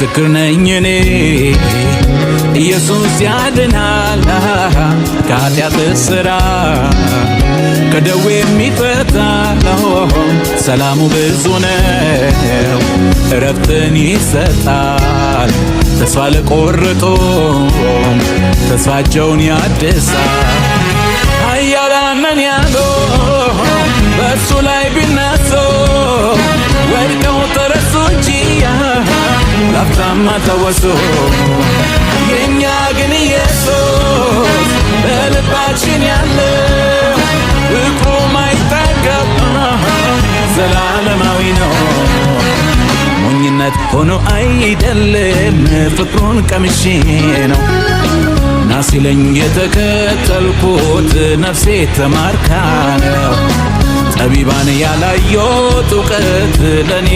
ምስክር ነኝ እኔ ኢየሱስ ያድናል ከኃጢአት እስራት ከደዌ የሚፈታ ሰላሙ ብዙ ነው እረፍትን ይሰጣል ተስፋ ለቆረጡ ተስፋቸውን ያድሳል ኃያላን ነን ያሉ በእርሱ ላይ ቢነሱ ወድቀው ተረሱ እንጂ ላፍታም አልተወሱ የእኛ ግን ኢየሱስ በልባችን ያለ ፍቅሩ ማይጠገብ ዘላለማዊ ነው ሞኝነት ሆኖ አይደለም ፍቅሩን ቀምሼ ነው ና ሲለኝ የተከተልኩት ነፍሴ ተማርካ ነው ጠቢባን ያላየሁት እውቀት ለኔ